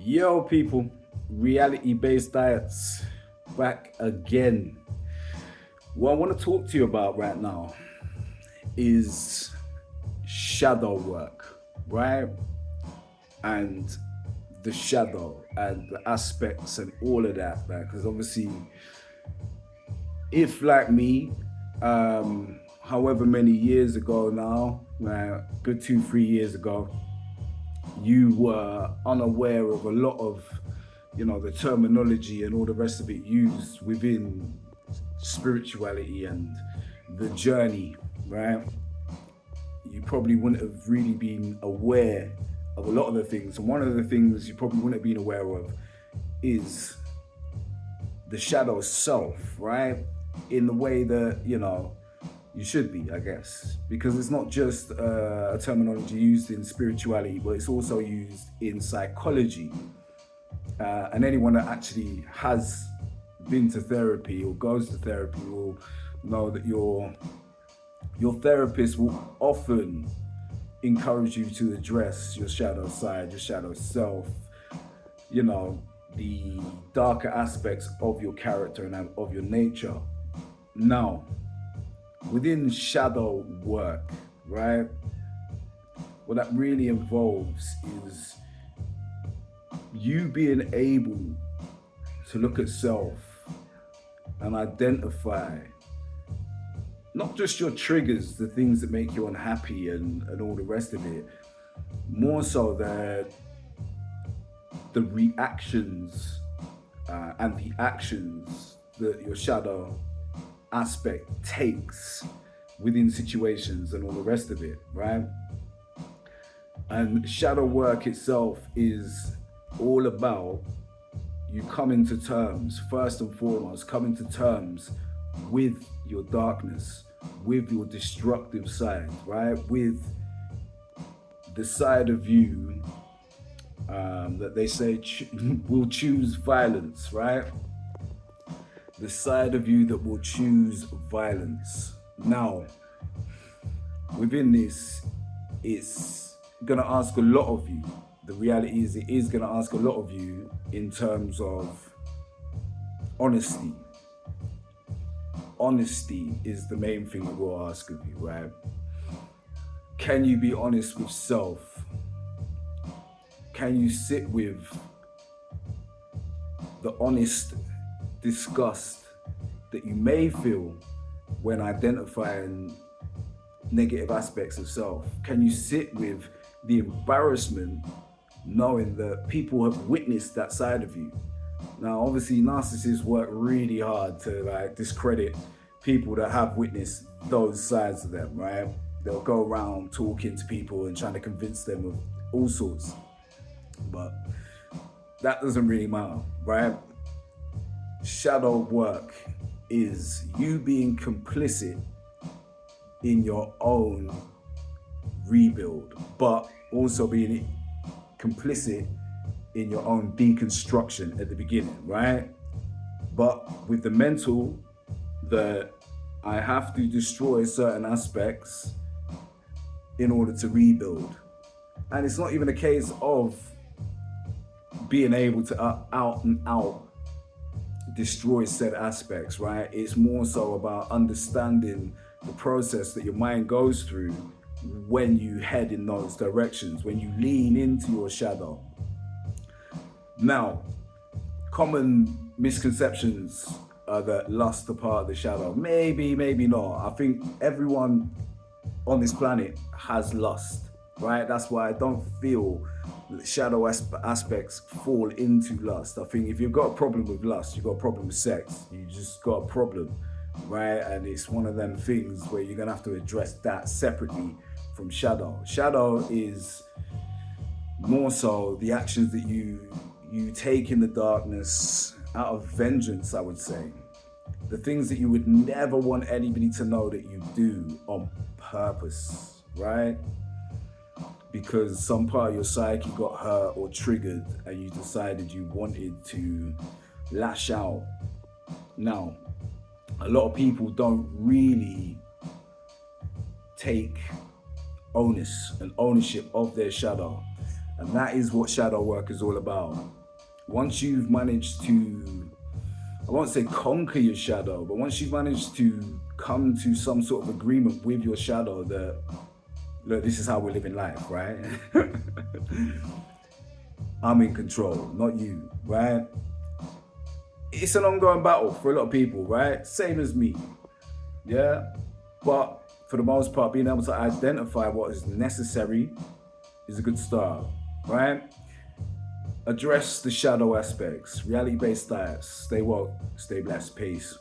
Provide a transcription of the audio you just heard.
Yo, people, reality based diets back again. What I want to talk to you about right now is shadow work, right? And the shadow and the aspects and all of that, because obviously, if like me, however many years ago now, good 2, 3 years ago, you were unaware of a lot of the terminology and all the rest of it used within spirituality and the journey, right? You probably wouldn't have really been aware of a lot of the things, and one of the things you probably wouldn't have been aware of is the shadow self, right? In the way that you should be, I guess, because it's not just a terminology used in spirituality, but it's also used in psychology. And anyone that actually has been to therapy or goes to therapy will know that your therapist will often encourage you to address your shadow side, your shadow self, the darker aspects of your character and of your nature. Now, within shadow work, right, what that really involves is you being able to look at self and identify not just your triggers, the things that make you unhappy and all the rest of it, more so that the reactions and the actions that your shadow aspect takes within situations and all the rest of it, right? And shadow work itself is all about you coming to terms, first and foremost, coming to terms with your darkness, with your destructive side, right? With the side of you that they say will choose violence, right? The side of you that will choose violence. Now, within this, it's gonna ask a lot of you. The reality is it is gonna ask a lot of you in terms of honesty. Honesty is the main thing that we'll ask of you, right? Can you be honest with self? Can you sit with the honest disgust that you may feel when identifying negative aspects of self? Can you sit with the embarrassment knowing that people have witnessed that side of you? Now, obviously, narcissists work really hard to discredit people that have witnessed those sides of them, right? They'll go around talking to people and trying to convince them of all sorts, but that doesn't really matter, right? Shadow work is you being complicit in your own rebuild, but also being complicit in your own deconstruction at the beginning, right? But with the mental that I have to destroy certain aspects in order to rebuild. And it's not even a case of being able to out and out destroy said aspects, right? It's more so about understanding the process that your mind goes through when you head in those directions, when you lean into your shadow. Now, common misconceptions are that lust are part of the shadow. Maybe, maybe not. I think everyone on this planet has lust, right? That's why I don't feel that shadow aspects fall into lust. I think if you've got a problem with lust, you've got a problem with sex. You just got a problem, right? And it's one of them things where you're gonna have to address that separately from shadow. Shadow is more so the actions that you take in the darkness out of vengeance, I would say. The things that you would never want anybody to know that you do on purpose, right? Because some part of your psyche got hurt or triggered and you decided you wanted to lash out. Now, a lot of people don't really take ownership of their shadow. And that is what shadow work is all about. once you've managed to, I won't say conquer your shadow, but once you've managed to come to some sort of agreement with your shadow that, look, this is how we're living life, right? I'm in control, not you, right? It's an ongoing battle for a lot of people, right? Same as me, yeah? But for the most part, being able to identify what is necessary is a good start, right? Address the shadow aspects, reality based diets. Stay woke, stay blessed. Peace.